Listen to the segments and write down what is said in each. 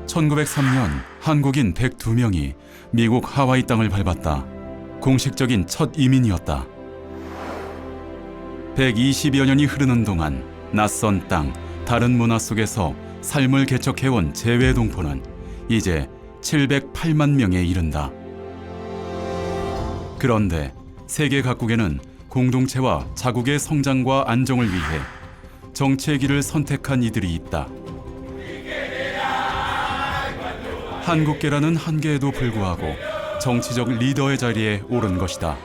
1903년 한국인 102명이 미국 하와이 땅을 밟았다. 공식적인 첫 이민이었다. 120여 년이 흐르는 동안 낯선 땅, 다른 문화 속에서 삶을 개척해온 재외동포는 이제 708만 명에 이른다. 그런데 세계 각국에는 공동체와 자국의 성장과 안정을 위해 정치의 길을 선택한 이들이 있다. 한국계라는 한계에도 불구하고 정치적 리더의 자리에 오른 것이다.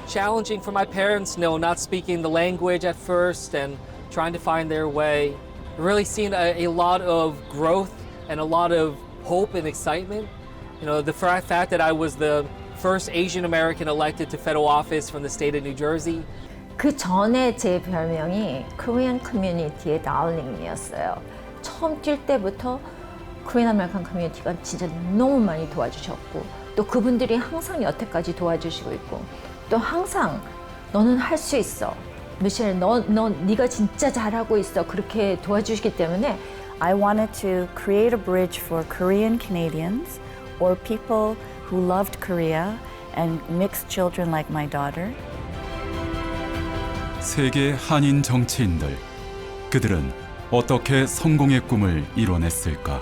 Challenging for my parents, not speaking the language at first and trying to find their way. Really seeing a lot of growth and a lot of hope and excitement. The fact that I was the first Asian American elected to federal office from the state of New Jersey. 그 전에 제 별명이 Korean Community의 Darling이었어요. 처음 뛸 때부터 Korean American Community가 진짜 너무 많이 도와주셨고 또 그분들이 항상 여태까지 도와주시고 있고 또 항상 너는 할 수 있어. 미셸, 네가 진짜 잘하고 있어. 그렇게 도와주시기 때문에 I wanted to create a bridge for Korean Canadians or people who loved Korea and mixed children like my daughter. 세계 한인 정치인들, 그들은 어떻게 성공의 꿈을 이뤄냈을까?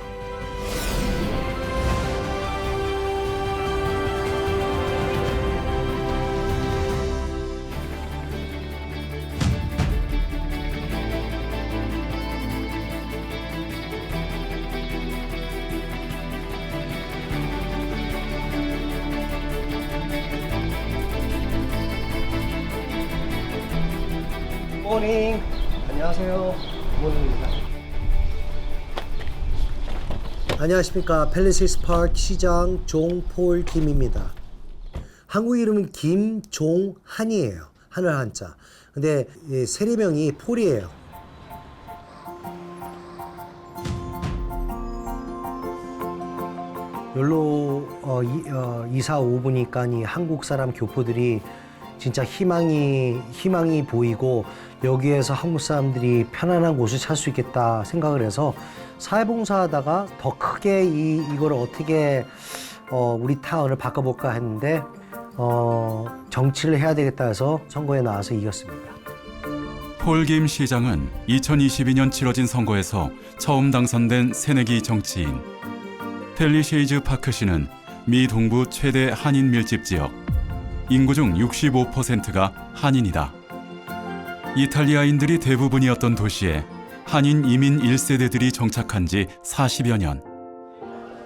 굿모닝. 안녕하세요. 굿모닝입니다. 안녕하십니까. 팰리세이스 파크 시장 종폴 김입니다. 한국 이름은 김종한이에요. 하늘 한자. 근데 세례명이 폴이에요. 여기로 이사 오보니까 한국 사람 교포들이 진짜 희망이 보이고 여기에서 한국 사람들이 편안한 곳을 찾을 수 있겠다 생각을 해서 사회봉사하다가 더 크게 이걸 어떻게 우리 타운을 바꿔볼까 했는데 정치를 해야 되겠다 해서 선거에 나와서 이겼습니다. 폴 김 시장은 2022년 치러진 선거에서 처음 당선된 새내기 정치인. 팰리세이즈 파크시는 미 동부 최대 한인 밀집 지역. 인구 중 65%가 한인이다. 이탈리아인들이 대부분이었던 도시에 한인 이민 1세대들이 정착한 지 40여 년.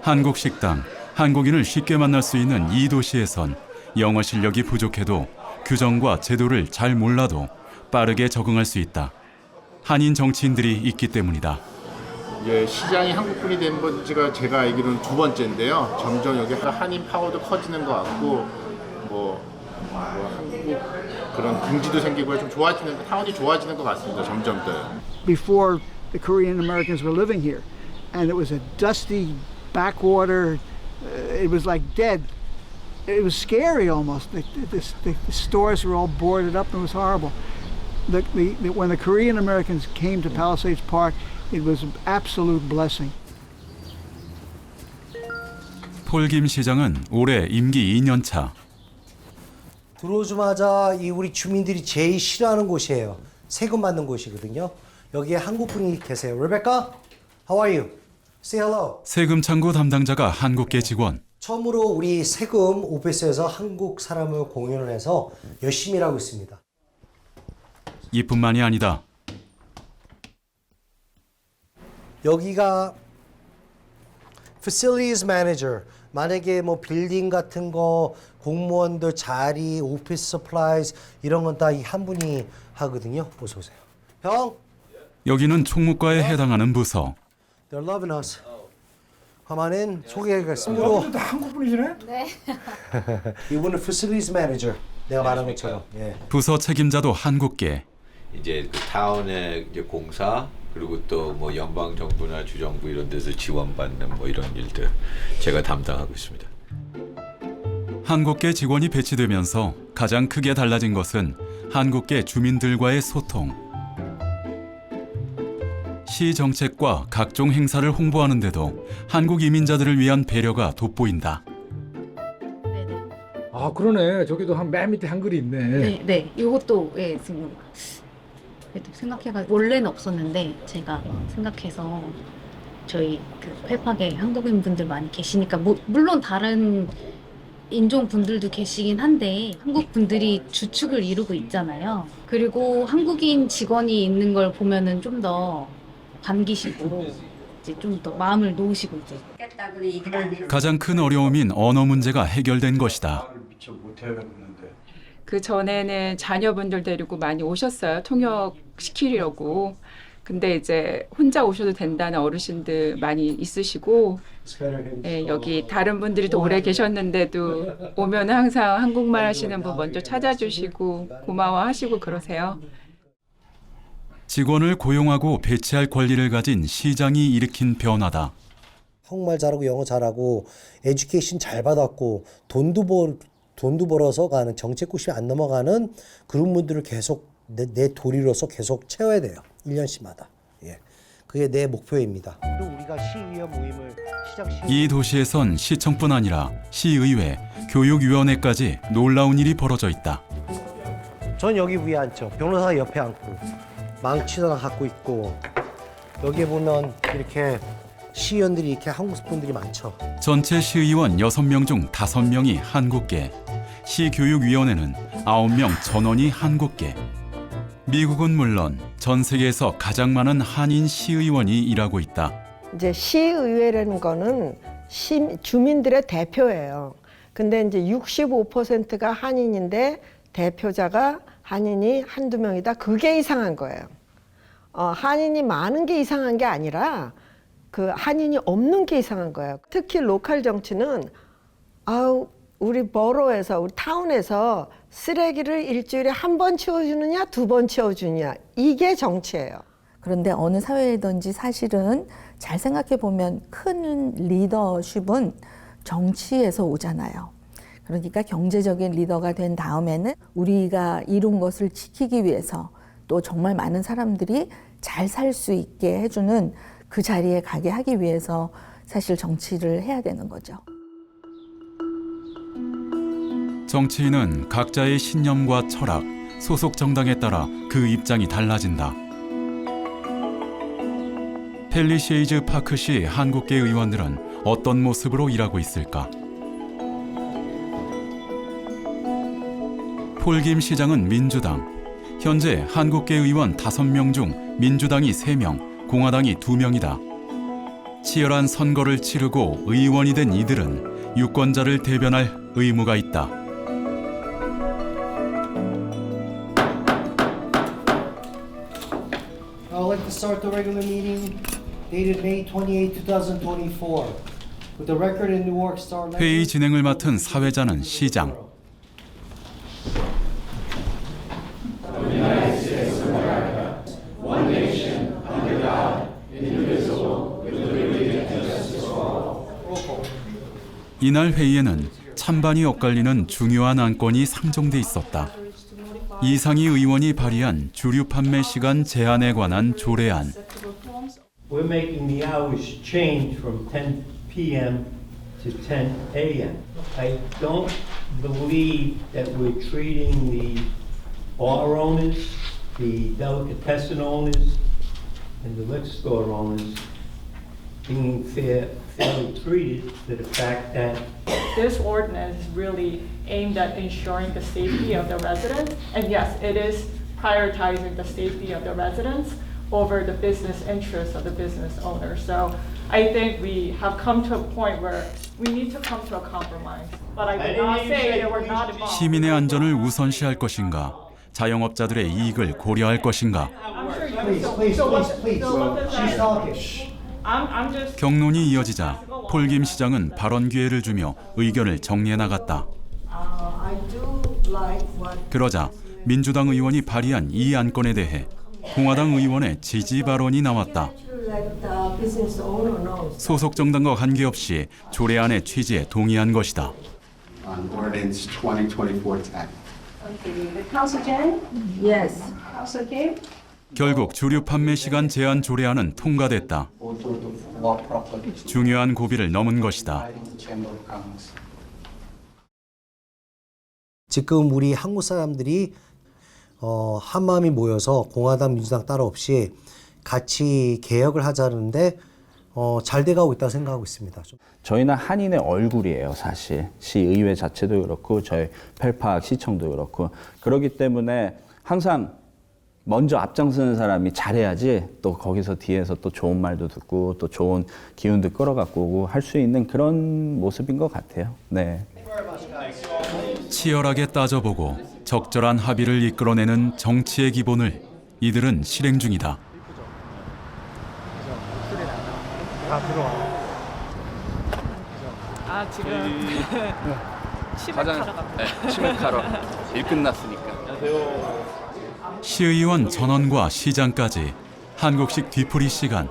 한국 식당, 한국인을 쉽게 만날 수 있는 이 도시에선 영어 실력이 부족해도 규정과 제도를 잘 몰라도 빠르게 적응할 수 있다. 한인 정치인들이 있기 때문이다. 이제 시장이 한국분이 된 지가 제가 알기로는 두 번째인데요. 점점 여기 한인 파워도 커지는 것 같고 한국 그런 긍지도 생기고 좀 좋아지는 타운이 좋아지는 것 같습니다. 점점 더. Before the Korean Americans were living here, and it was a dusty backwater. It was like dead. It was scary almost. The stores were all boarded up and it was horrible. When the Korean Americans came to Palisades Park, it was an absolute blessing. 폴 김 시장은 올해 임기 2년 차. 들어오자마자 우리 주민들이 제일 싫어하는 곳이에요. 세금 받는 곳이거든요. 여기에 한국 분이 계세요. Rebecca, how are you? Say hello. 세금 창구 담당자가 한국계 직원. 처음으로 우리 세금 오피스에서 한국 사람을 공연을 해서 열심히 일하고 있습니다. 이뿐만이 아니다. 여기가 Facilities Manager. 만약에 빌딩 같은 거, 공무원들 자리, 오피스 서플라이즈 이런 건 다 한 분이 하거든요. 어서 오세요. 형. 여기는 총무과에 해당하는 부서. They're loving us. 하마는 소개하겠습니다. 여러분들 다 한국 분이시네? 네. 이분은 Facilities Manager. 내가 말한 것처럼. 예. 부서 책임자도 한국계. 이제 그 타운의 이제 공사 그리고 또 연방 정부나 주정부 이런 데서 지원받는 이런 일들 제가 담당하고 있습니다. 한국계 직원이 배치되면서 가장 크게 달라진 것은 한국계 주민들과의 소통. 시 정책과 각종 행사를 홍보하는데도 한국 이민자들을 위한 배려가 돋보인다. 아 그러네. 저기도 맨 밑에 한글이 있네. 네. 이것도 지금 생각해가지고 원래는 없었는데 제가 생각해서 저희 그 펠팍에 한국인 분들 많이 계시니까 물론 다른 인종 분들도 계시긴 한데 한국 분들이 주축을 이루고 있잖아요. 그리고 한국인 직원이 있는 걸 보면은 좀 더 반기시고 이제 좀 더 마음을 놓으시고 이제. 가장 큰 어려움인 언어 문제가 해결된 것이다. 그 전에는 자녀분들 데리고 많이 오셨어요. 통역시키려고. 근데 이제 혼자 오셔도 된다는 어르신들 많이 있으시고, 여기 다른 분들이 더 오래 계셨는데도 오면 항상 한국말 하시는 분 먼저 찾아주시고 고마워하시고 그러세요. 직원을 고용하고 배치할 권리를 가진 시장이 일으킨 변화다. 한국말 잘하고 영어 잘하고 에듀케이션 잘 받았고 돈도 벌어서 가는 정책 구심이 안 넘어가는 그런 분들을 계속 내 도리로서 계속 채워야 돼요. 1년씩마다. 예. 그게 내 목표입니다. 또 우리가 시의회 모임을 이 도시에선 시청뿐 아니라 시의회, 교육위원회까지 놀라운 일이 벌어져 있다. 전 여기 위에 앉죠. 변호사가 옆에 앉고 망치도 하나 갖고 있고 여기에 보면 이렇게 시의원들이 이렇게 한국 분들이 많죠. 전체 시의원 6명 중 5명이 한국계, 시교육위원회는 9명 전원이 한국계. 미국은 물론 전 세계에서 가장 많은 한인 시의원이 일하고 있다. 이제 시의회라는 거는 주민들의 대표예요. 근데 이제 65%가 한인인데 대표자가 한인이 한두 명이다. 그게 이상한 거예요. 한인이 많은 게 이상한 게 아니라 그 한인이 없는 게 이상한 거예요. 특히 로컬 정치는 우리 버로에서 우리 타운에서 쓰레기를 일주일에 한 번 치워주느냐 2번 치워주느냐 이게 정치예요. 그런데 어느 사회든지 사실은 잘 생각해 보면 큰 리더십은 정치에서 오잖아요. 그러니까 경제적인 리더가 된 다음에는 우리가 이룬 것을 지키기 위해서 또 정말 많은 사람들이 잘 살 수 있게 해주는 그 자리에 가게 하기 위해서 사실 정치를 해야 되는 거죠. 정치인은 각자의 신념과 철학, 소속 정당에 따라 그 입장이 달라진다. 펠리쉐이즈 파크시 한국계 의원들은 어떤 모습으로 일하고 있을까? 폴김 시장은 민주당. 현재 한국계 의원 5명 중 민주당이 3명, 공화당이 2명이다. 치열한 선거를 치르고 의원이 된 이들은 유권자를 대변할 의무가 있다. I'd like to start the regular meeting dated May 28, 2024. With the record in Newark Star. 회의 진행을 맡은 사회자는 시장. 이날 회의에는 찬반이 엇갈리는 중요한 안건이 상정돼 있었다. 이상희 의원이 발의한 주류 판매 시간 제한에 관한 조례안. We're making the hours change from 10 p.m. to 10 a.m. I don't believe that we're treating the bar owners, the delicatessen owners, and the liquor store owners being fairly treated to the fact that this ordinance is really aimed at ensuring the safety of the residents, and yes, it is prioritizing the safety of the residents over the business interests of the business owners. So I think we have come to a point where we need to come to a compromise. But I did not say that we're not involved. 시민의 안전을 우선시할 것인가, 자영업자들의 이익을 고려할 것인가. 경론이 이어지자 폴김 시장은 발언 기회를 주며 의견을 정리해 나갔다. 그러자 민주당 의원이 발의한 이 안건에 대해 공화당 의원의 지지 발언이 나왔다. 소속 정당과 관계없이 조례안의 취지에 동의한 것이다. On ordinance 2024-10. Okay, the Council Jen? Yes. Council Kim? 결국 주류 판매 시간 제한 조례안은 통과됐다. 중요한 고비를 넘은 것이다. 지금 우리 한국 사람들이 한마음이 모여서 공화당, 민주당 따로 없이 같이 개혁을 하자는데 잘 돼가고 있다고 생각하고 있습니다. 저희는 한인의 얼굴이에요, 사실. 시의회 자체도 그렇고 저희 펠팍 시청도 그렇고. 그렇기 때문에 항상 먼저 앞장서는 사람이 잘해야지 또 거기서 뒤에서 또 좋은 말도 듣고 또 좋은 기운도 끌어갖고 오고 할 수 있는 그런 모습인 것 같아요. 네. 치열하게 따져보고 적절한 합의를 이끌어내는 정치의 기본을 이들은 실행 중이다. 다 들어와. 아 지금 치맥하러 갑니다. 치맥하러 일 끝났으니까. 시의원 전원과 시장까지 한국식 뒤풀이 시간.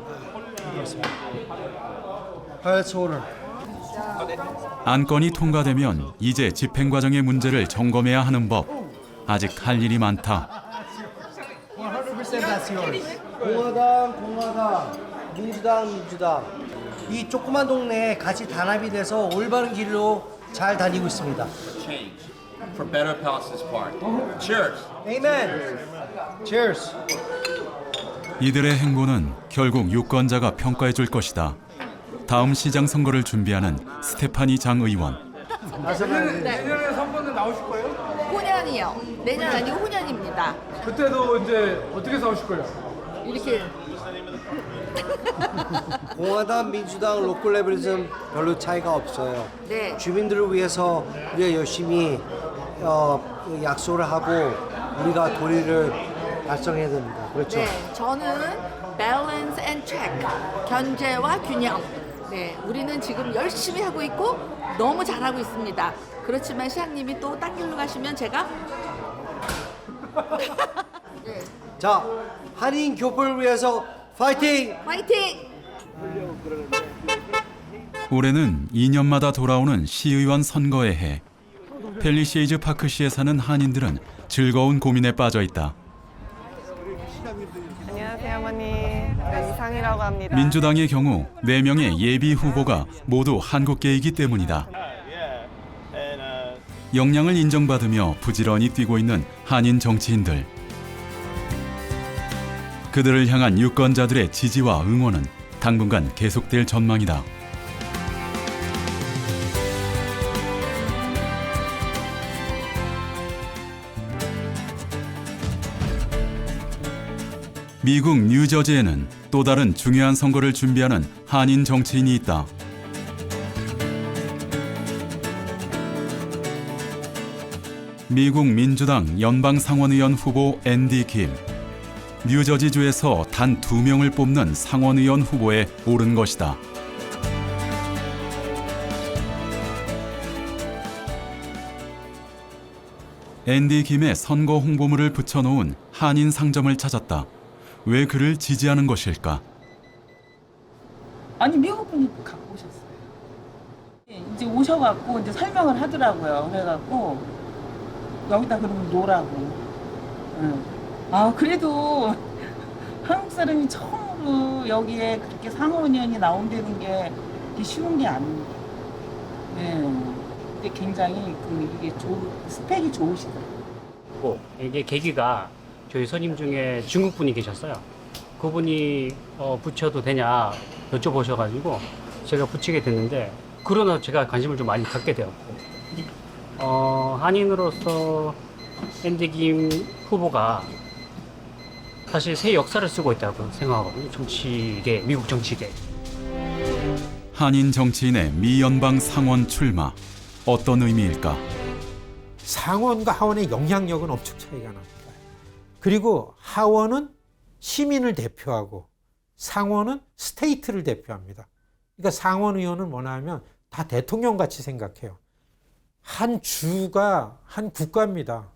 안건이 통과되면 이제 집행 과정의 문제를 점검해야 하는 법. 아직 할 일이 많다. 공화당, 민주당. 이 조그만 동네에 같이 단합이 돼서 올바른 길로 잘 다니고 있습니다. For better Palestine's part. Cheers. Amen. Cheers. 이들의 행보는 결국 유권자가 평가해 줄 것이다. 다음 시장 선거를 준비하는 스테파니 장 의원. 내년에 선거는 나오실 거예요? 호년이요. 내년 아니고 호년입니다. 그때도 이제 어떻게 싸우실 거예요? 이렇게 공화당, 민주당, 로컬 레벨리즘 별로 차이가 없어요. 네. 주민들을 위해서 우리가 열심히 약속을 하고 우리가 도리를 달성해야 됩니다. 그렇죠? 네, 저는 balance and check, 견제와 균형. 네, 우리는 지금 열심히 하고 있고 너무 잘하고 있습니다. 그렇지만 시장님이 또 딴 길로 가시면 제가 네. 자, 한인 교포를 위해서 파이팅! 파이팅! 올해는 2년마다 돌아오는 시의원 선거의 해. 펠리시에이즈 파크시에 사는 한인들은 즐거운 고민에 빠져 있다. 안녕하세요, 어머니. 네, 이상이라고 합니다. 민주당의 경우 4명의 예비 후보가 모두 한국계이기 때문이다. 역량을 인정받으며 부지런히 뛰고 있는 한인 정치인들. 그들을 향한 유권자들의 지지와 응원은 당분간 계속될 전망이다. 미국 뉴저지에는 또 다른 중요한 선거를 준비하는 한인 정치인이 있다. 미국 민주당 연방상원의원 후보 앤디 김. 뉴저지주에서 단 2명을 뽑는 상원의원 후보에 오른 것이다. 앤디 김의 선거 홍보물을 붙여놓은 한인 상점을 찾았다. 왜 그를 지지하는 것일까? 아니 미국 분이 갖고 오셨어요. 이제 오셔갖고 이제 설명을 하더라고요. 그래갖고 여기다 그러면 놓으라고. 응. 아 그래도 한국 사람이 처음으로 여기에 그렇게 상원의원이 나온다는 게 쉬운 게 아닙니다. 네. 근데 굉장히 이게 스펙이 좋으시더라고요. 이게 계기가 저희 선임 중에 중국 분이 계셨어요. 그분이 붙여도 되냐 여쭤보셔가지고 제가 붙이게 됐는데 그러나 제가 관심을 좀 많이 갖게 되었고 한인으로서 앤디 김 후보가 사실 새 역사를 쓰고 있다고 생각하거든요. 정치계, 미국 정치계. 한인 정치인의 미 연방 상원 출마. 어떤 의미일까? 상원과 하원의 영향력은 엄청 차이가 납니다. 그리고 하원은 시민을 대표하고 상원은 스테이트를 대표합니다. 그러니까 상원 의원은 뭐냐면 다 대통령같이 생각해요. 한 주가 한 국가입니다.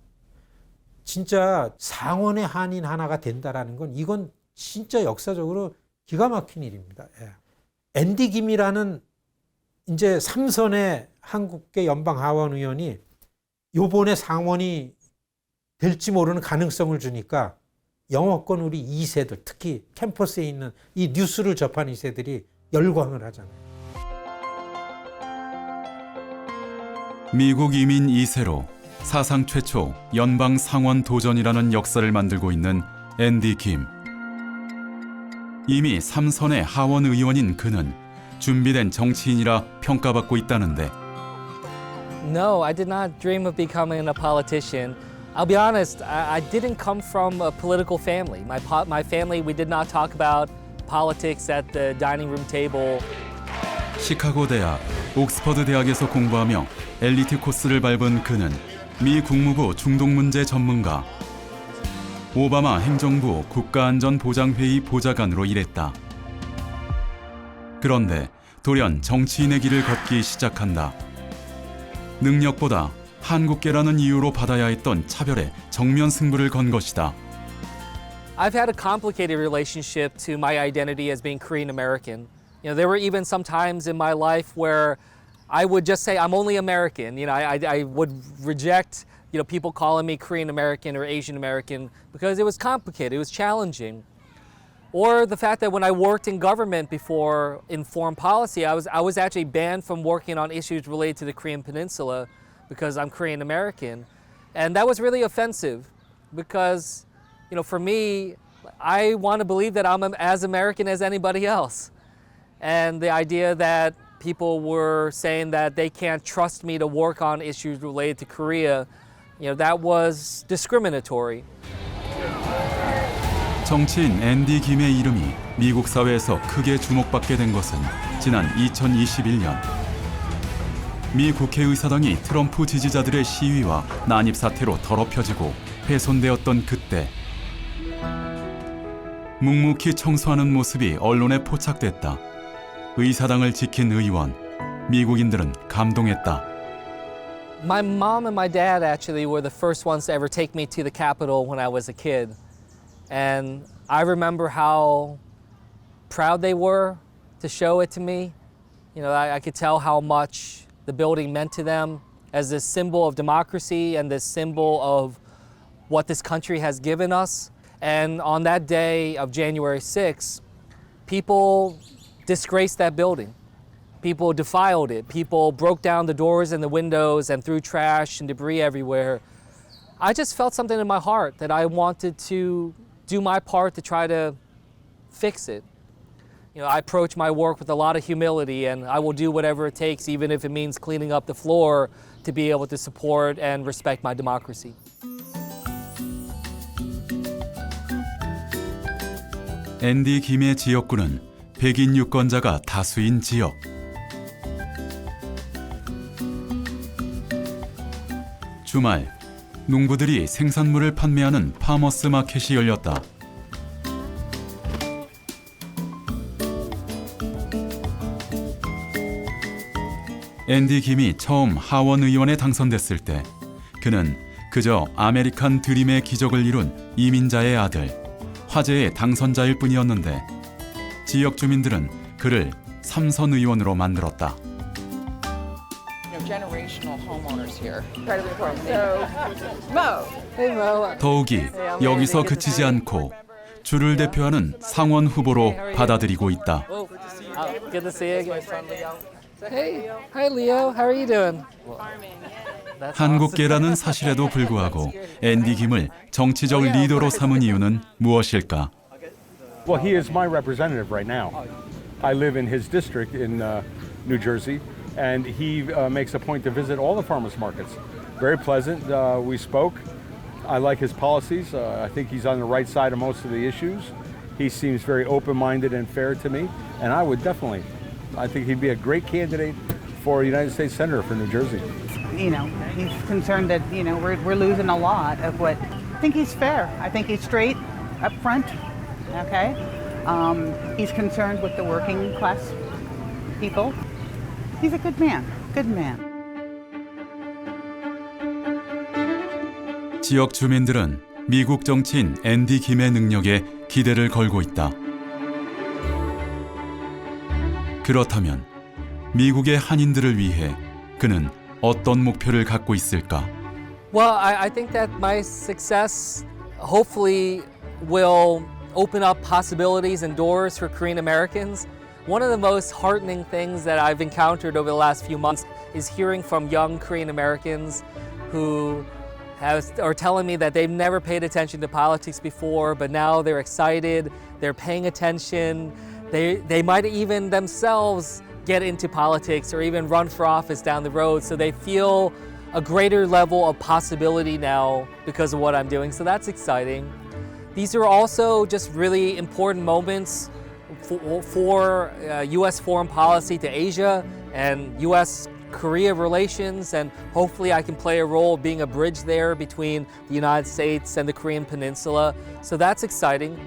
진짜 상원의 한인 하나가 된다라는 건 이건 진짜 역사적으로 기가 막힌 일입니다. 예. 앤디 김이라는 이제 3선의 한국계 연방 하원 의원이 요번에 상원이 될지 모르는 가능성을 주니까 영어권 우리 2세들, 특히 캠퍼스에 있는 이 뉴스를 접한 2세들이 열광을 하잖아요. 미국 이민 2세로 사상 최초 연방 상원 도전이라는 역사를 만들고 있는 앤디 김. 이미 3선의 하원 의원인 그는 준비된 정치인이라 평가받고 있다는데 No, I did not dream of becoming a politician. I'll be honest, I didn't come from a political family. My family, we did not talk about politics at the dining room table. 시카고 대학, 옥스퍼드 대학에서 공부하며 엘리트 코스를 밟은 그는 미 국무부 중동 문제 전문가, 오바마 행정부 국가안전보장회의 보좌관으로 일했다. 그런데 돌연 정치인의 길을 걷기 시작한다. 능력보다 한국계라는 이유로 받아야 했던 차별에 정면 승부를 건 것이다. I've had a complicated relationship to my identity as being Korean American. You know, there were even some times in my life where I would just say I'm only American. You know, I would reject, you know, people calling me Korean American or Asian American because it was complicated, it was challenging. Or the fact that when I worked in government before in foreign policy, I was actually banned from working on issues related to the Korean Peninsula because I'm Korean American. And that was really offensive because, you know, for me, I want to believe that I'm as American as anybody else. And the idea that people were saying that they can't trust me to work on issues related to Korea, you know, that was discriminatory. 정치인 앤디 김의 이름이 미국 사회에서 크게 주목받게 된 것은 지난 2021년. 미 국회의사당이 트럼프 지지자들의 시위와 난입 사태로 더럽혀지고 훼손되었던 그때 묵묵히 청소하는 모습이 언론에 포착됐다. 의사당을 지킨 의원, 미국인들은 감동했다. My mom and my dad actually were the first ones to ever take me to the Capitol when I was a kid. And I remember how proud they were to show it to me. You know, I could tell how much the building meant to them as this symbol of democracy and this symbol of what this country has given us. And on that day of January 6th, people disgraced that building. People defiled it. People broke down the doors and the windows and threw trash and debris everywhere. I just felt something in my heart that I wanted to do my part to try to fix it. You know, I approach my work with a lot of humility, and I will do whatever it takes, even if it means cleaning up the floor, to be able to support and respect my democracy. 앤디 김의 지역구는 백인 유권자가 다수인 지역. 주말, 농부들이 생산물을 판매하는 파머스 마켓이 열렸다. 앤디 김이 처음 하원 의원에 당선됐을 때 그는 그저 아메리칸 드림의 기적을 이룬 이민자의 아들, 화제의 당선자일 뿐이었는데 지역 주민들은 그를 3선 의원으로 만들었다. Generational homeowners here. Incredibly important. So, Mo. Hey, Mo. 더욱이 여기서 그치지 않고 주를 대표하는 상원 후보로 받아들이고 있다. Good to see you again. Hey, hi Leo. How are you doing? 한국계라는 사실에도 불구하고 앤디 김을 정치적 리더로 삼은 이유는 무엇일까? Well, he is my representative right now. I live in his district in New Jersey. And he makes a point to visit all the farmers markets. Very pleasant. We spoke. I like his policies. I think he's on the right side of most of the issues. He seems very open-minded and fair to me. And I would definitely, I think he'd be a great candidate for a United States Senator for New Jersey. You know, he's concerned that, you know, we're losing a lot of what, I think he's fair. I think he's straight, up front, okay? He's concerned with the working class people. He's a good man. Good man. 지역 주민들은 미국 정치인 앤디 김의 능력에 기대를 걸고 있다. 그렇다면 미국의 한인들을 위해 그는 어떤 목표를 갖고 있을까? Well, I think that my success hopefully will open up possibilities and doors for Korean Americans. One of the most heartening things that I've encountered over the last few months is hearing from young Korean Americans who are telling me that they've never paid attention to politics before, but now they're excited, they're paying attention, they might even themselves get into politics or even run for office down the road, so they feel a greater level of possibility now because of what I'm doing, so that's exciting. These are also just really important moments for U.S. foreign policy to Asia and U.S.-Korea relations, and hopefully I can play a role being a bridge there between the United States and the Korean Peninsula. So that's exciting.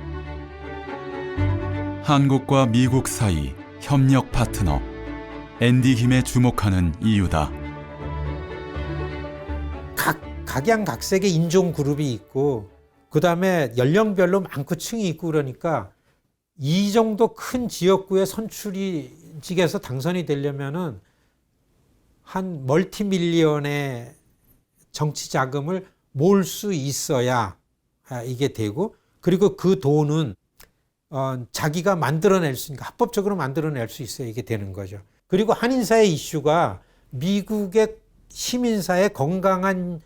한국과 미국 사이 협력 파트너 앤디 김에 주목하는 이유다. 각양각색의 인종 그룹이 있고 그 다음에 연령별로 많고 층이 있고 그러니까 이 정도 큰 지역구에 선출직에서 당선이 되려면은 한 멀티밀리언의 정치 자금을 모을 수 있어야 이게 되고, 그리고 그 돈은 자기가 만들어낼 수 있으니까 합법적으로 만들어낼 수 있어야 이게 되는 거죠. 그리고 한인사의 이슈가 미국의 시민사의 건강한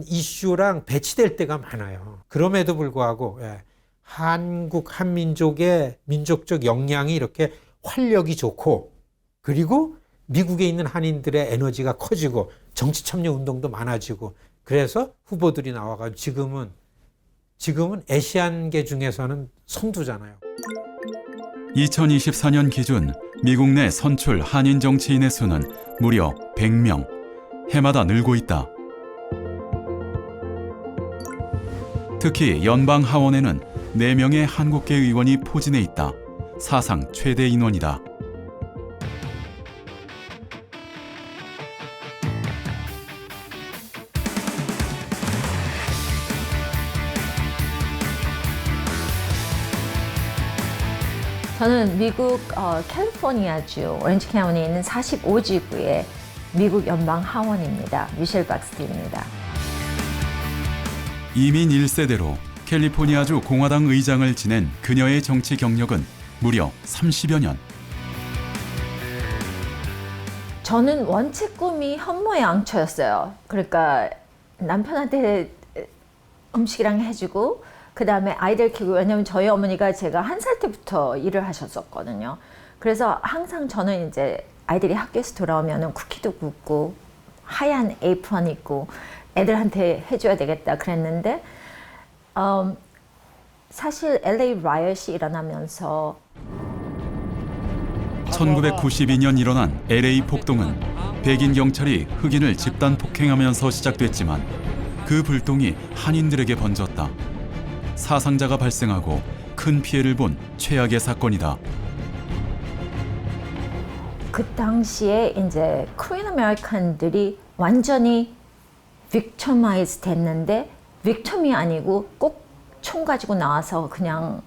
이슈랑 배치될 때가 많아요. 그럼에도 불구하고 한국 한민족의 민족적 역량이 이렇게 활력이 좋고, 그리고 미국에 있는 한인들의 에너지가 커지고 정치 참여 운동도 많아지고, 그래서 후보들이 나와가지고 지금은 아시안계 중에서는 선두잖아요. 2024년 기준 미국 내 선출 한인 정치인의 수는 무려 100명. 해마다 늘고 있다. 특히 연방 하원에는 4명의 한국계 의원이 포진해 있다. 사상 최대 인원이다. 저는 미국 캘리포니아주 오렌지 카운티에 있는 45지구의 미국 연방 하원입니다. 미셸 박스티입니다. 이민 1세대로 캘리포니아주 공화당 의장을 지낸 그녀의 정치 경력은 무려 30여 년. 저는 원체 꿈이 현모양처였어요. 그러니까 남편한테 음식이랑 해주고 그 다음에 아이들 키우고, 왜냐면 저희 어머니가 제가 1살 때부터 일을 하셨었거든요. 그래서 항상 저는 이제 아이들이 학교에서 돌아오면 쿠키도 굽고 하얀 에이프런 입고 애들한테 해줘야 되겠다 그랬는데, 사실 LA 라이엇이 일어나면서 1992년 일어난 LA 폭동은 백인 경찰이 흑인을 집단 폭행하면서 시작됐지만 그 불똥이 한인들에게 번졌다. 사상자가 발생하고 큰 피해를 본 최악의 사건이다. 그 당시에 이제 코리안 아메리칸들이 완전히 빅토마이즈 됐는데, 빅톰이 아니고 꼭 총 가지고 나와서 그냥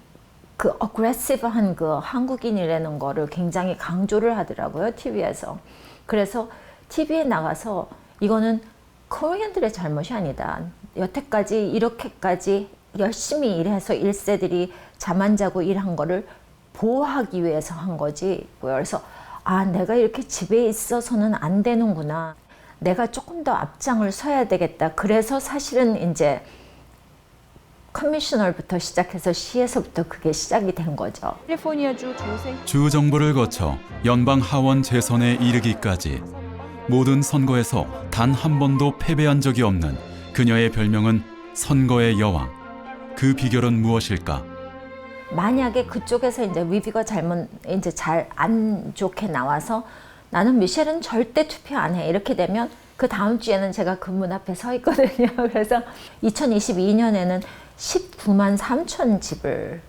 그 어그레시브한 그 한국인이라는 거를 굉장히 강조를 하더라고요, TV에서. 그래서 TV에 나가서 이거는 코리안들의 잘못이 아니다. 여태까지 이렇게까지 열심히 일해서 1세들이 잠 안 자고 일한 거를 보호하기 위해서 한 거지. 그래서 내가 이렇게 집에 있어서는 안 되는구나. 내가 조금 더 앞장을 서야 되겠다. 그래서 사실은 이제 커미셔널부터 시작해서 시에서부터 그게 시작이 된 거죠. 캘리포니아주 주 정부를 거쳐 연방 하원 재선에 이르기까지 모든 선거에서 단 한 번도 패배한 적이 없는 그녀의 별명은 선거의 여왕. 그 비결은 무엇일까? 만약에 그쪽에서 이제 리뷰가 이제 잘 안 좋게 나와서 나는 미셸은 절대 투표 안 해. 이렇게 되면 그 다음 주에는 제가 그 문 앞에 서 있거든요. 그래서 2022년에는 19만 3천 집을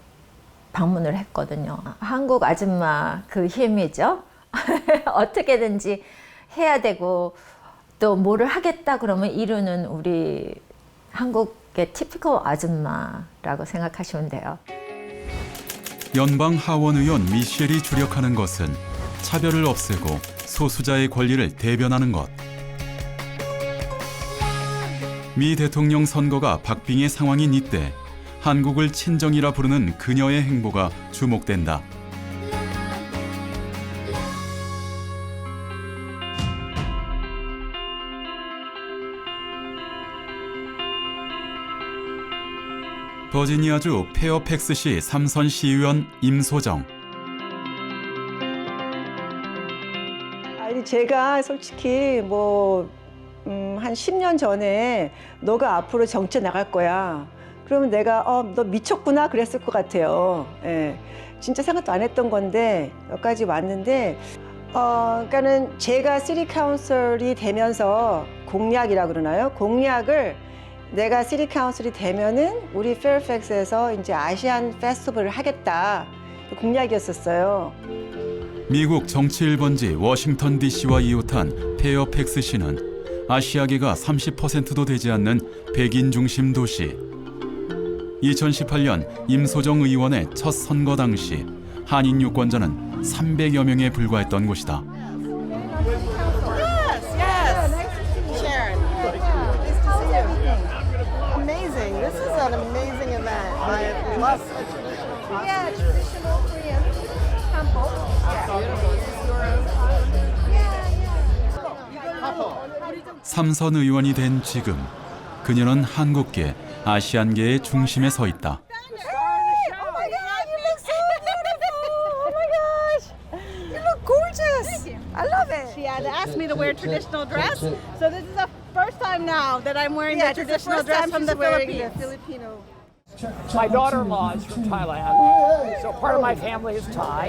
방문을 했거든요. 한국 아줌마 그 힘이죠. 어떻게든지 해야 되고 또 뭐를 하겠다 그러면 이루는 우리 한국의 티피컬 아줌마라고 생각하시면 돼요. 연방 하원 의원 미셸이 주력하는 것은 차별을 없애고 소수자의 권리를 대변하는 것. 미 대통령 선거가 박빙의 상황인 이때 한국을 친정이라 부르는 그녀의 행보가 주목된다. 버지니아주 페어팩스시 3선 시의원 임소정. 아니 제가 솔직히 한 10년 전에 너가 앞으로 정치 나갈 거야. 그러면 내가 너 미쳤구나 그랬을 것 같아요. 예. 진짜 생각도 안 했던 건데 여기까지 왔는데 그러니까는 제가 시티 카운슬이 되면서 공약이라 그러나요? 공약을 내가 시티 카운슬이 되면은 우리 페어팩스에서 이제 아시안 페스티벌을 하겠다. 공약이었었어요. 미국 정치 1번지 워싱턴 DC와 이웃한 페어팩스시는 아시아계가 30%도 되지 않는 백인 중심 도시. 2018년 임소정 의원의 첫 선거 당시 한인 유권자는 300여 명에 불과했던 곳이다. Amazing. This is an amazing event. I love it. Yeah, traditional Korean hanbok. Beautiful. 삼선 의원이 된 지금 그녀는 한국계, 아시안계의 중심에 서 있다. Gorgeous. I love it. She had asked me to wear traditional dress, so this is the first time now that I'm wearing the traditional dress from the Philippines. Filipino. My daughter-in-law is from Thailand, so part of my family is Thai,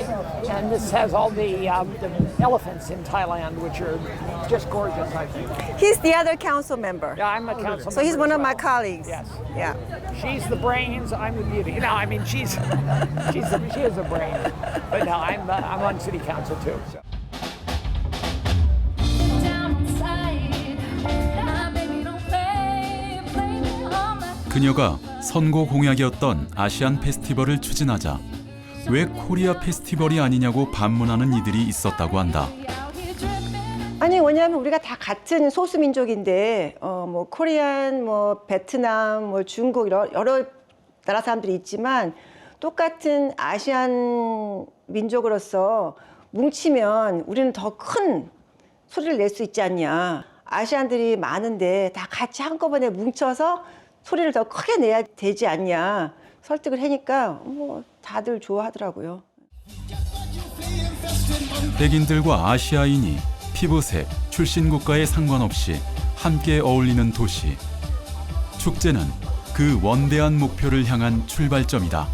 and this has all the elephants in Thailand, which are just gorgeous, I think. He's the other council member. Yeah, I'm a council member. So he's one of my well. colleagues. Yes. Yeah. She's the brains, I'm the beauty. No, I mean, she is the brain, but no, I'm on city council too. So. 그녀가 선거 공약이었던 아시안 페스티벌을 추진하자 왜 코리아 페스티벌이 아니냐고 반문하는 이들이 있었다고 한다. 아니 왜냐하면 우리가 다 같은 소수민족인데 코리안, 베트남, 중국 여러 나라 사람들이 있지만 똑같은 아시안 민족으로서 뭉치면 우리는 더 큰 소리를 낼 수 있지 않냐. 아시안들이 많은데 다 같이 한꺼번에 뭉쳐서 소리를 더 크게 내야 되지 않냐 설득을 하니까 다들 좋아하더라고요. 백인들과 아시아인이 피부색, 출신 국가에 상관없이 함께 어울리는 도시. 축제는 그 원대한 목표를 향한 출발점이다.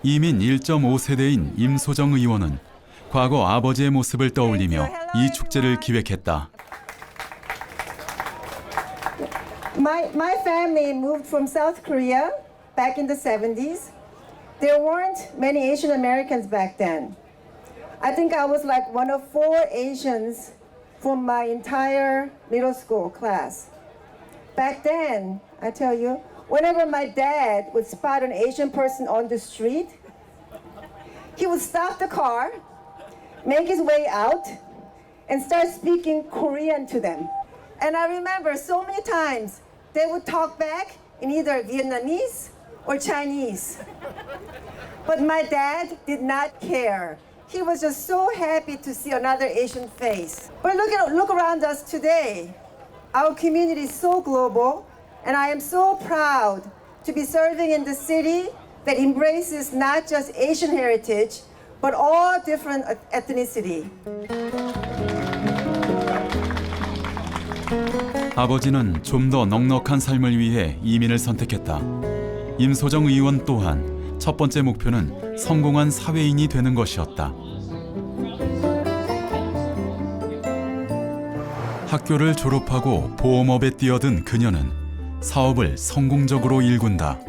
이민 1.5세대인 임소정 의원은 과거 아버지의 모습을 떠올리며 이 축제를 기획했다. My family moved from South Korea back in the 70s. There weren't many Asian Americans back then. I think I was like one of 4 Asians from my entire middle school class. Back then, I tell you, whenever my dad would spot an Asian person on the street, he would stop the car, make his way out, and start speaking Korean to them. And I remember so many times they would talk back in either Vietnamese or Chinese. But my dad did not care. He was just so happy to see another Asian face. But look around us today. Our community is so global, and I am so proud to be serving in the city that embraces not just Asian heritage, but all different ethnicity. 아버지는 좀 더 넉넉한 삶을 위해 이민을 선택했다. 임소정 의원 또한 첫 번째 목표는 성공한 사회인이 되는 것이었다. 학교를 졸업하고 보험업에 뛰어든 그녀는 사업을 성공적으로 일군다.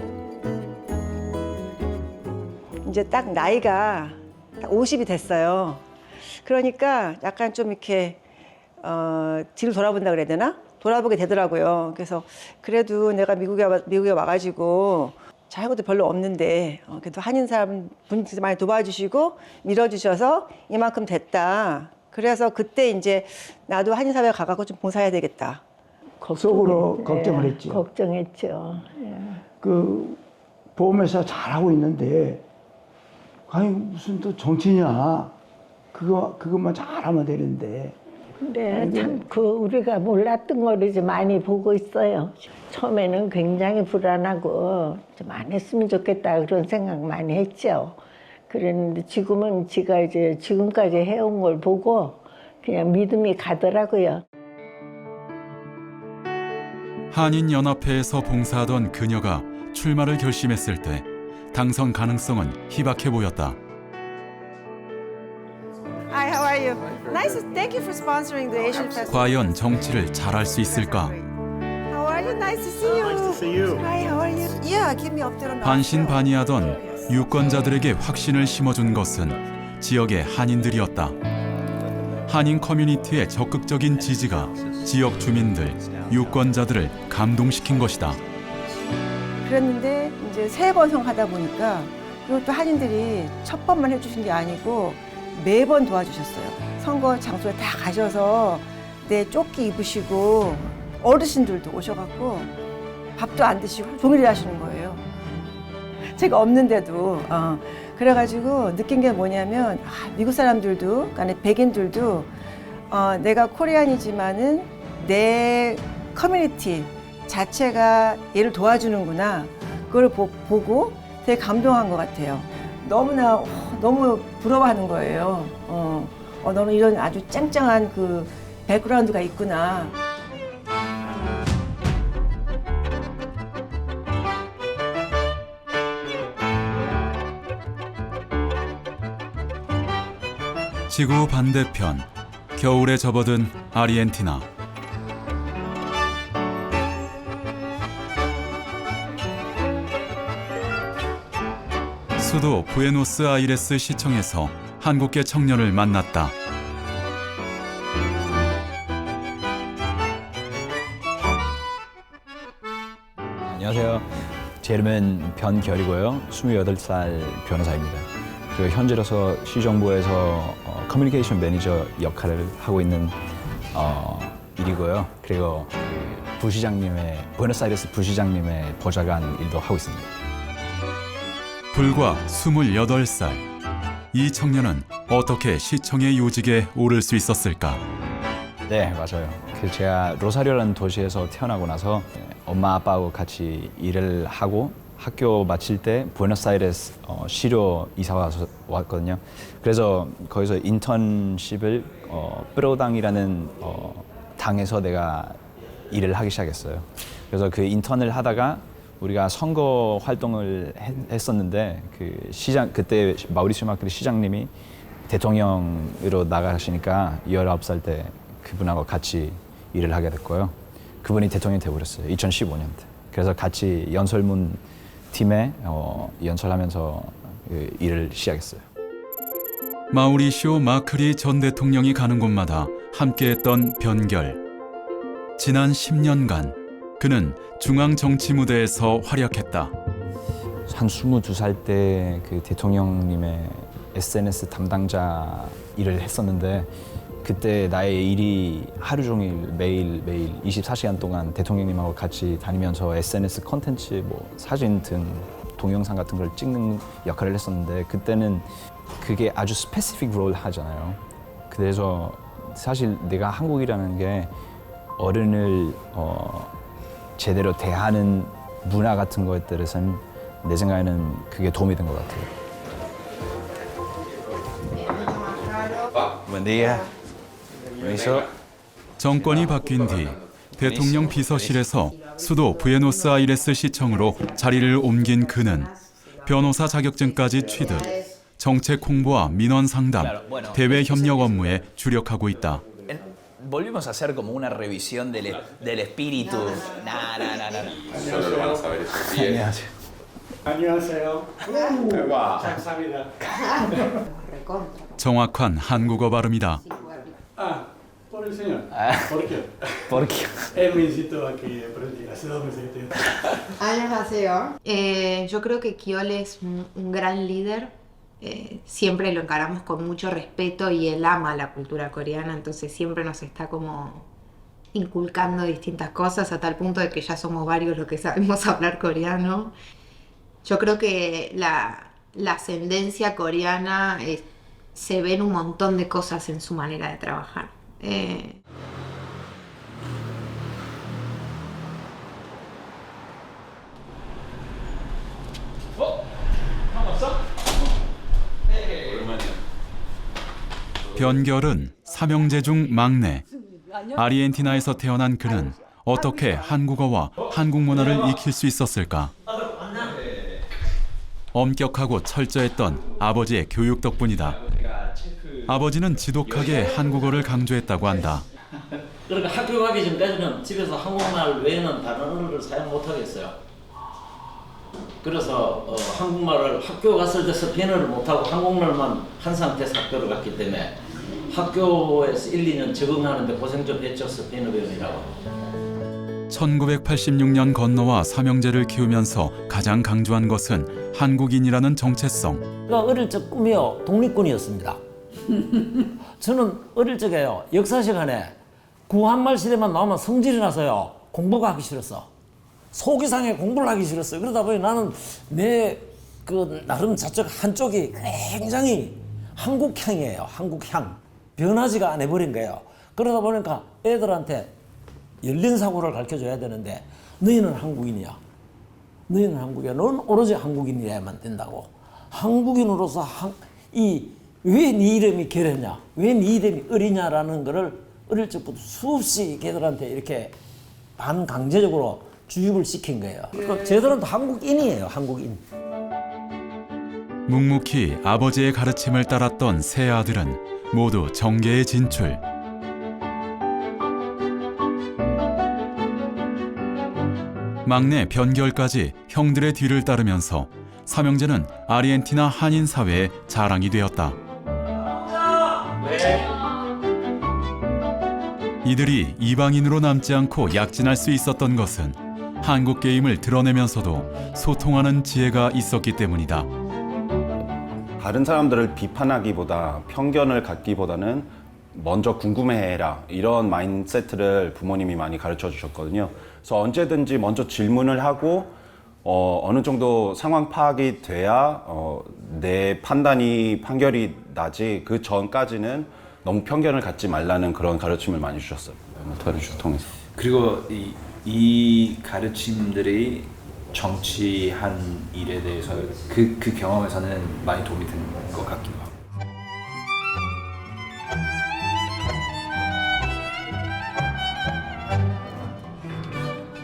이제 딱 나이가 50이 됐어요. 그러니까 약간 좀 이렇게 뒤를 돌아본다 그래야 되나? 돌아보게 되더라고요. 그래서 그래도 내가 미국에 와가지고 잘한 것도 별로 없는데 그래도 한인 사람 분들 많이 도와주시고 밀어주셔서 이만큼 됐다. 그래서 그때 이제 나도 한인사회 가갖고 좀 봉사해야 되겠다. 속으로 걱정을 했죠. 걱정했죠. 예. 그 보험회사 잘하고 있는데 아니 무슨 또 정치냐 그것만 잘하면 되는데. 근데 참 우리가 몰랐던 거를 이제 많이 보고 있어요. 처음에는 굉장히 불안하고 좀 안 했으면 좋겠다 그런 생각 많이 했죠. 그랬는데 지금은 제가 이제 지금까지 해온 걸 보고 그냥 믿음이 가더라고요. 한인연합회에서 봉사하던 그녀가 출마를 결심했을 때 당선 가능성은 희박해 보였다. Hi, how are you? Nice. Thank you for sponsoring the Asian Festival. 과연 정치를 잘할 수 있을까? How are you? Nice to see you. Nice to see you. Hi, how are you? Yeah, give me update on that. 반신반의하던 유권자들에게 확신을 심어준 것은 지역의 한인들이었다. 한인 커뮤니티의 적극적인 지지가 지역 주민들, 유권자들을 감동시킨 것이다. 그랬는데 이제 3번 선거하다 보니까 그리고 또 한인들이 첫 번만 해주신 게 아니고 매번 도와주셨어요. 선거 장소에 다 가셔서 내 조끼 입으시고 어르신들도 오셔갖고 밥도 안 드시고 종일 일하시는 거예요. 제가 없는데도. 그래가지고 느낀 게 뭐냐면 미국 사람들도, 그러니까 백인들도 내가 코리안이지만은 내 커뮤니티 자체가 얘를 도와주는구나. 그걸 보고 되게 감동한 것 같아요. 너무 부러워하는 거예요. 너는 이런 아주 짱짱한 그 백그라운드가 있구나. 지구 반대편, 겨울에 접어든 아르헨티나. 수도 부에노스아이레스 시청에서 한국계 청년을 만났다. 안녕하세요. 제 이름은 변결이고요. 28살 변호사입니다. 그리고 현재로서 시정부에서 커뮤니케이션 매니저 역할을 하고 있는 일이고요. 그리고 부에노스아이레스 부시장님의 보좌관 일도 하고 있습니다. 불과 28살. 이 청년은 어떻게 시청의 요직에 오를 수 있었을까? 네, 맞아요. 제가 로사리오라는 도시에서 태어나고 나서 엄마 아빠하고 같이 일을 하고 학교 마칠 때 부에노스아이레스 시로 이사 왔거든요. 그래서 거기서 인턴십을 프로당이라는 당에서 내가 일을 하기 시작했어요. 그래서 그 인턴을 하다가 우리가 선거 활동을 했었는데 그때 마우리시오 마크리 시장님이 대통령으로 나가시니까 19살 때 그분하고 같이 일을 하게 됐고요. 그분이 대통령이 되어버렸어요. 2015년 때. 그래서 같이 연설문 팀에 연설하면서 일을 시작했어요. 마우리시오 마크리 전 대통령이 가는 곳마다 함께했던 변결. 지난 10년간 그는 중앙 정치 무대에서 활약했다. 한 22살 때 그 대통령님의 SNS 담당자 일을 했었는데 그때 나의 일이 하루 종일 매일 24시간 동안 대통령님하고 같이 다니면서 SNS 콘텐츠, 사진 등 동영상 같은 걸 찍는 역할을 했었는데 그때는 그게 아주 스페시픽 롤 하잖아요. 그래서 사실 내가 한국이라는 게 어른을 제대로 대하는 문화 같은 거에 대해서는 내 생각에는 그게 도움이 된 것 같아요. Buen día. 정권이 바뀐 뒤 대통령 비서실에서 수도 부에노스아이레스 시청으로 자리를 옮긴 그는 변호사 자격증까지 취득, 정책 홍보와 민원 상담, 대외 협력 업무에 주력하고 있다. Volvimos a hacer como una revisión del espíritu. Solo vamos a ver eso bien. 안녕하세요. 감사합니다. 정확한 한국어 발음이다. Por el señor. ¿Por qué? Él me incitó a que aprendiera. Hace 2 meses que estoy. 안녕하세요. Yo creo que Kiol es un gran líder siempre lo encaramos con mucho respeto y él ama la cultura coreana, entonces siempre nos está como inculcando distintas cosas a tal punto de que ya somos varios los que sabemos hablar coreano. Yo creo que la ascendencia coreana se ve en un montón de cosas en su manera de trabajar. 변결은 삼형제 중 막내. 아르헨티나에서 태어난 그는 어떻게 한국어와 한국 문화를 익힐 수 있었을까? 엄격하고 철저했던 아버지의 교육 덕분이다. 아버지는 지독하게 한국어를 강조했다고 한다. 그러니까 학교 가기 전까지는 집에서 한국말 외에는 다른 언어를 사용 못하겠어요. 그래서 한국말을 학교 갔을 때 스페인어를 못하고 한국말만 한 상태에서 학교를 갔기 때문에 학교에서 1, 2년 적응하는데 고생 좀 했죠. 스페인어 배우느라고. 1986년 건너와 삼형제를 키우면서 가장 강조한 것은 한국인이라는 정체성. 그러니까 어릴 적 꿈이요 독립군이었습니다. 저는 어릴 적에요 역사 시간에 구한말 시대만 나오면 성질이 나서요 공부가 하기 싫었어. 속이상에 공부를 하기 싫었어요. 그러다 보니 나는 내 그 나름 자적 한쪽이 굉장히 한국향이에요. 한국향. 변하지가 않아 버린 거예요. 그러다 보니까 애들한테 열린 사고를 가르쳐줘야 되는데 너희는 한국인이야. 너희는 한국이야. 너는 오로지 한국인이어야만 된다고. 한국인으로서 왜 네 이름이 결했냐? 왜 네 이름이 어리냐라는 거를 어릴 적부터 수없이 걔들한테 이렇게 반강제적으로 주입을 시킨 거예요. 그러니까 쟤들은 한국인이에요. 한국인. 묵묵히 아버지의 가르침을 따랐던 세 아들은 모두 정계에 진출. 막내 변결까지 형들의 뒤를 따르면서 삼형제는 아르헨티나 한인 사회의 자랑이 되었다. 이들이 이방인으로 남지 않고 약진할 수 있었던 것은 한국 게임을 드러내면서도 소통하는 지혜가 있었기 때문이다. 다른 사람들을 비판하기보다 편견을 갖기보다는 먼저 궁금해해라 이런 마인드세트를 부모님이 많이 가르쳐 주셨거든요. 그래서 언제든지 먼저 질문을 하고 어느 정도 상황 파악이 돼야 내 판결이 나지 그 전까지는 너무 편견을 갖지 말라는 그런 가르침을 많이 주셨어요. 토론쇼 통해서. 그리고 이 가르침들이 정치한 일에 대해서 그 경험에서는 많이 도움이 되는 것 같기도 하고.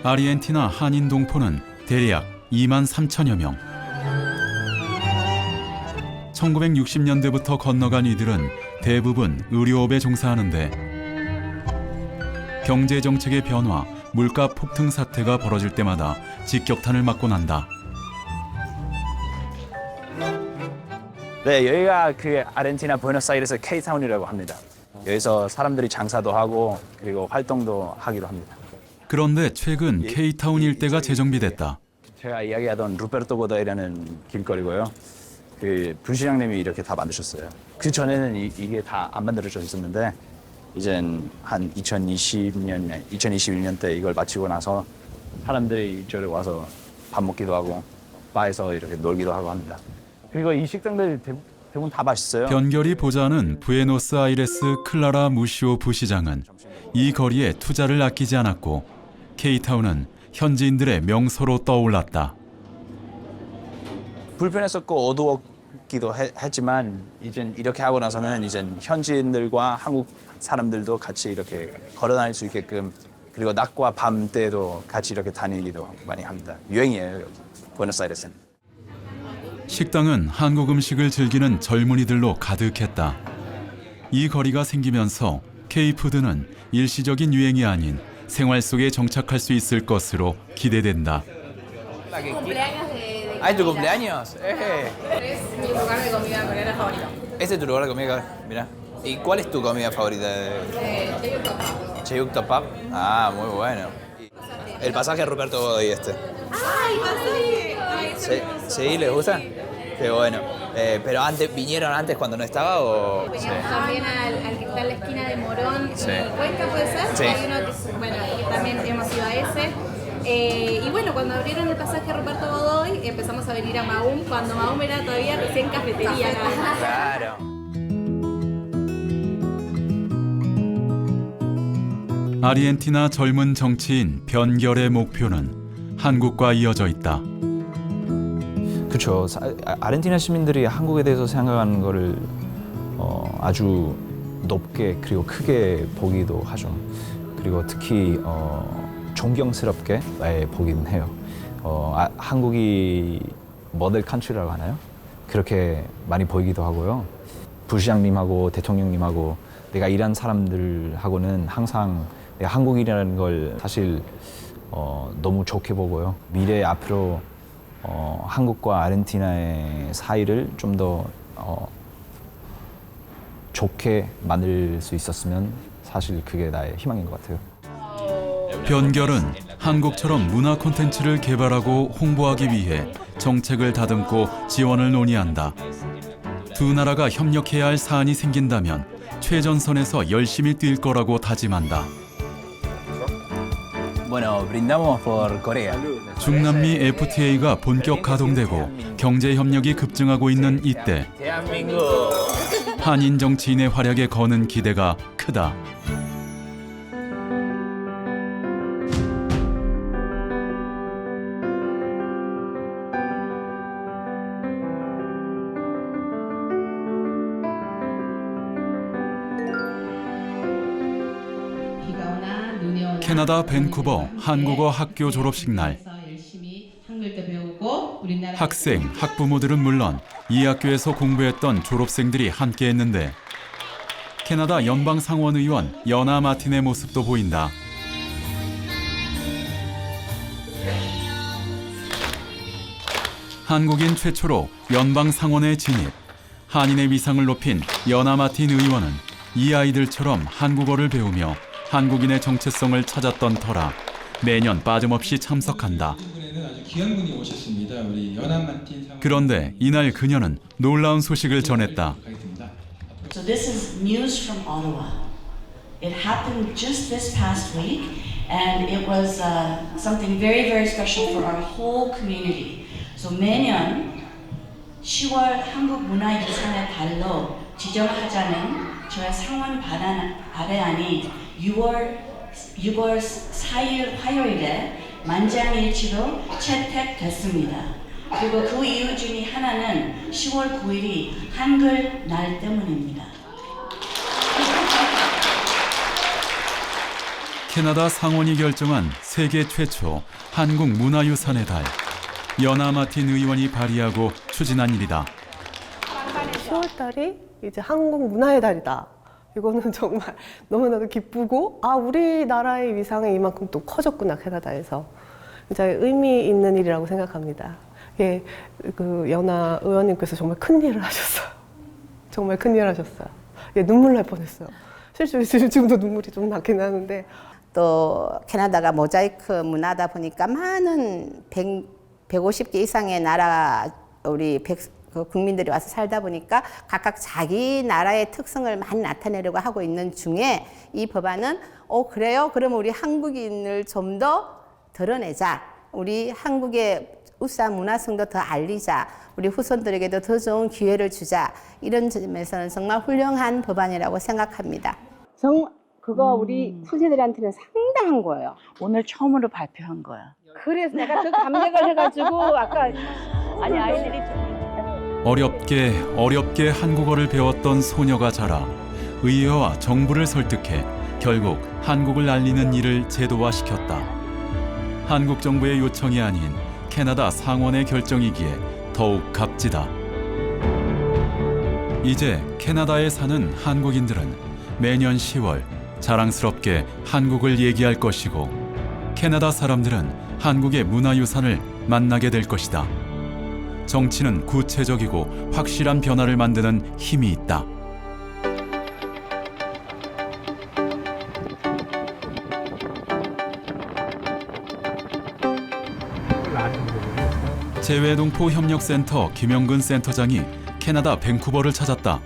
아르헨티나 한인 동포는 대략 2만 3천여 명. 1960년대부터 건너간 이들은 대부분 의료업에 종사하는데 경제정책의 변화, 물가 폭등 사태가 벌어질 때마다 직격탄을 맞곤 한다. 네, 여기가 그 아르헨티나 부에노스아이레스 K타운이라고 합니다. 여기서 사람들이 장사도 하고 그리고 활동도 하기도 합니다. 그런데 최근 K타운 일대가 재정비됐다. 제가 이야기하던 루베르토 고다이라는 길거리고요. 그 부시장님이 이렇게 다 만드셨어요. 그 전에는 이게 다 안 만들어져 있었는데 이젠 한 2021년 때 이걸 마치고 나서 사람들이 이쪽에 와서 밥 먹기도 하고 바에서 이렇게 놀기도 하고 합니다. 그리고 이 식당들 대부분 다 맛있어요. 변결이 보자는 부에노스아이레스 클라라 무시오 부시장은 이 거리에 투자를 아끼지 않았고 K타운은 현지인들의 명소로 떠올랐다. 불편했었고 어두웠기도 했지만 이젠 이렇게 하고 나서는 이젠 현지인들과 한국 사람들도 같이 이렇게 걸어 다닐 수 있게끔 그리고 낮과 밤 때도 같이 이렇게 다니기도 많이 합니다. 유행이에요, 부에노스아이레스는. 식당은 한국 음식을 즐기는 젊은이들로 가득했다. 이 거리가 생기면서 K푸드는 일시적인 유행이 아닌 생활 속에 정착할 수 있을 것으로 기대된다. Ay, tu cumpleaños. Es mi lugar de comida coreana favorito. Ese es tu lugar de comida, mira. ¿Y cuál es tu comida favorita? Cheyuk Topap. Ah, muy bueno. El pasaje de Roberto Godoy este. ¡Ay, pasaje! Sí, ¿les gusta? Qué bueno. Pero antes, ¿vinieron antes cuando no estaba o...? Veníamos también al que está en la esquina de Morón Sí. y Cuenca, ¿puede ser? Sí. Hay uno que, bueno, que también hemos ido a ese. Y bueno, cuando abrieron el pasaje Roberto Godoy, empezamos a venir a Mahum, cuando Mahum era todavía recién cafetería. Claro. 아르헨티나 젊은 정치인 변결의 목표는 한국과 이어져 있다. 그렇죠. 아르헨티나 시민들이 한국에 대해서 생각하는 거를 아주 높게 그리고 크게 보기도 하죠. 그리고 특히 존경스럽게 보긴 해요. 한국이 모델 컨트리라고 하나요? 그렇게 많이 보이기도 하고요. 부시장님하고 대통령님하고 내가 일한 사람들하고는 항상 내가 한국이라는 걸 사실 너무 좋게 보고요. 미래 앞으로 한국과 아르헨티나의 사이를 좀 더 좋게 만들 수 있었으면 사실 그게 나의 희망인 것 같아요. 변결은 한국처럼 문화 콘텐츠를 개발하고 홍보하기 위해 정책을 다듬고 지원을 논의한다. 두 나라가 협력해야 할 사안이 생긴다면 최전선에서 열심히 뛸 거라고 다짐한다. Bueno, brindamos por Corea. 중남미 FTA가 본격 가동되고 경제 협력이 급증하고 있는 이때 한인 정치인의 활약에 거는 기대가 크다. 캐나다 밴쿠버 한국어 학교 졸업식 날 학생, 학부모들은 물론 이 학교에서 공부했던 졸업생들이 함께했는데 캐나다 연방 상원의원 연아 마틴의 모습도 보인다. 한국인 최초로 연방 상원에 진입, 한인의 위상을 높인 연아 마틴 의원은 이 아이들처럼 한국어를 배우며 한국인의 정체성을 찾았던 터라 매년 빠짐없이 참석한다. 그런데 이날 그녀는 놀라운 소식을 전했다. So this is news from Ottawa. It happened just this past week, and it was something very, very special for our whole community. So 매년 10월 한국 문화유산의 달로 지정하자는 저의 상원 발의안이 6월 4일 화요일에 만장일치로 채택됐습니다. 그리고 그 이유 중에 하나는 10월 9일이 한글 날 때문입니다. 캐나다 상원이 결정한 세계 최초 한국 문화유산의 달. 연아 마틴 의원이 발의하고 추진한 일이다. 10월달이 이제 한국 문화의 달이다. 이거는 정말 너무나도 기쁘고 우리나라의 위상이 이만큼 또 커졌구나 캐나다에서. 굉장히 의미 있는 일이라고 생각합니다. 예, 그 연아 의원님께서 정말 큰 일을 하셨어요. 정말 큰 일을 하셨어요. 예, 눈물 날 뻔했어요. 실제로 지금도 눈물이 좀 나긴 하는데. 또 캐나다가 모자이크 문화다 보니까 많은 150개 이상의 나라 우리 국민들이 와서 살다 보니까 각각 자기 나라의 특성을 많이 나타내려고 하고 있는 중에 이 법안은 그래요? 그럼 우리 한국인을 좀 더 드러내자. 우리 한국의 우수한 문화성도 더 알리자. 우리 후손들에게도 더 좋은 기회를 주자. 이런 점에서는 정말 훌륭한 법안이라고 생각합니다. 그거 우리 후세들한테는 상당한 거예요. 오늘 처음으로 발표한 거야. 그래서 내가 더 감격을 해가지고 아까 아이들이 어렵게 한국어를 배웠던 소녀가 자라 의회와 정부를 설득해 결국 한국을 알리는 일을 제도화시켰다. 한국 정부의 요청이 아닌 캐나다 상원의 결정이기에 더욱 값지다. 이제 캐나다에 사는 한국인들은 매년 10월 자랑스럽게 한국을 얘기할 것이고 캐나다 사람들은 한국의 문화유산을 만나게 될 것이다. 정치는 구체적이고 확실한 변화를 만드는 힘이 있다. 재외동포 협력센터 김영근 센터장이 캐나다 밴쿠버를 찾았다.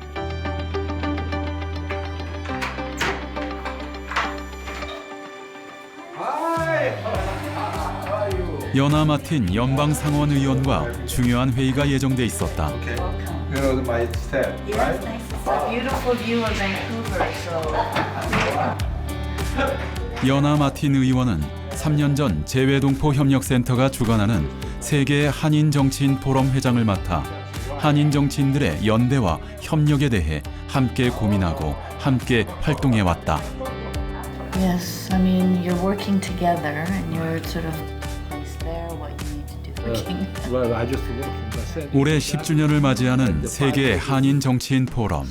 연아 마틴 연방상원 의원과 중요한 회의가 예정돼 있었다. 연아 마틴 의원은 3년 전 재외동포 협력센터가 주관하는 세계 한인 정치인 포럼 회장을 맡아 한인 정치인들의 연대와 협력에 대해 함께 고민하고 함께 활동해 왔다. Yes, I mean you're working together and you're sort of there what you need to do. Working. 올해 10주년을 맞이하는 세계 한인 정치인 포럼.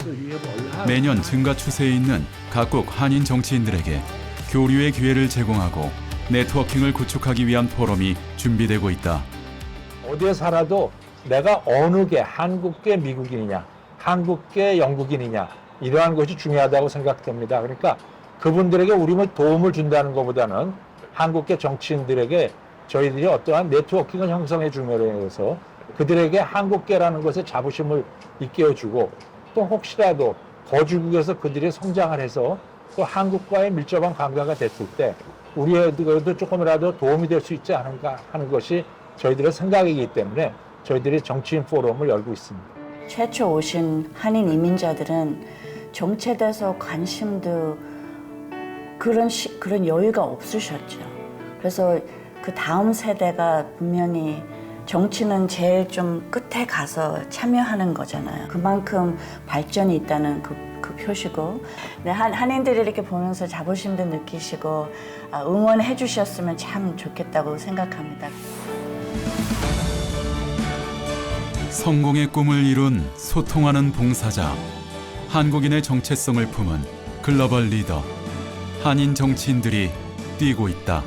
매년 증가 추세에 있는 각국 한인 정치인들에게 교류의 기회를 제공하고 네트워킹을 구축하기 위한 포럼이 준비되고 있다. 어디에 살아도 내가 어느 게 한국계 미국인이냐, 한국계 영국인이냐 이러한 것이 중요하다고 생각됩니다. 그러니까 그분들에게 우리는 도움을 준다는 것보다는 한국계 정치인들에게 저희들이 어떠한 네트워킹을 형성해 줌으로 해서 그들에게 한국계라는 것에 자부심을 일깨워주고 또 혹시라도 거주국에서 그들이 성장을 해서 또 한국과의 밀접한 관계가 됐을 때 우리에게도 조금이라도 도움이 될 수 있지 않은가 하는 것이 저희들의 생각이기 때문에 저희들이 정치인 포럼을 열고 있습니다. 최초 오신 한인 이민자들은 정치에 대해서 관심도 그런 여유가 없으셨죠. 그래서 그 다음 세대가 분명히 정치는 제일 좀 끝에 가서 참여하는 거잖아요. 그만큼 발전이 있다는 그 표시고 한인들이 이렇게 보면서 자부심도 느끼시고 응원해 주셨으면 참 좋겠다고 생각합니다. 성공의 꿈을 이룬 소통하는 봉사자, 한국인의 정체성을 품은 글로벌 리더, 한인 정치인들이 뛰고 있다.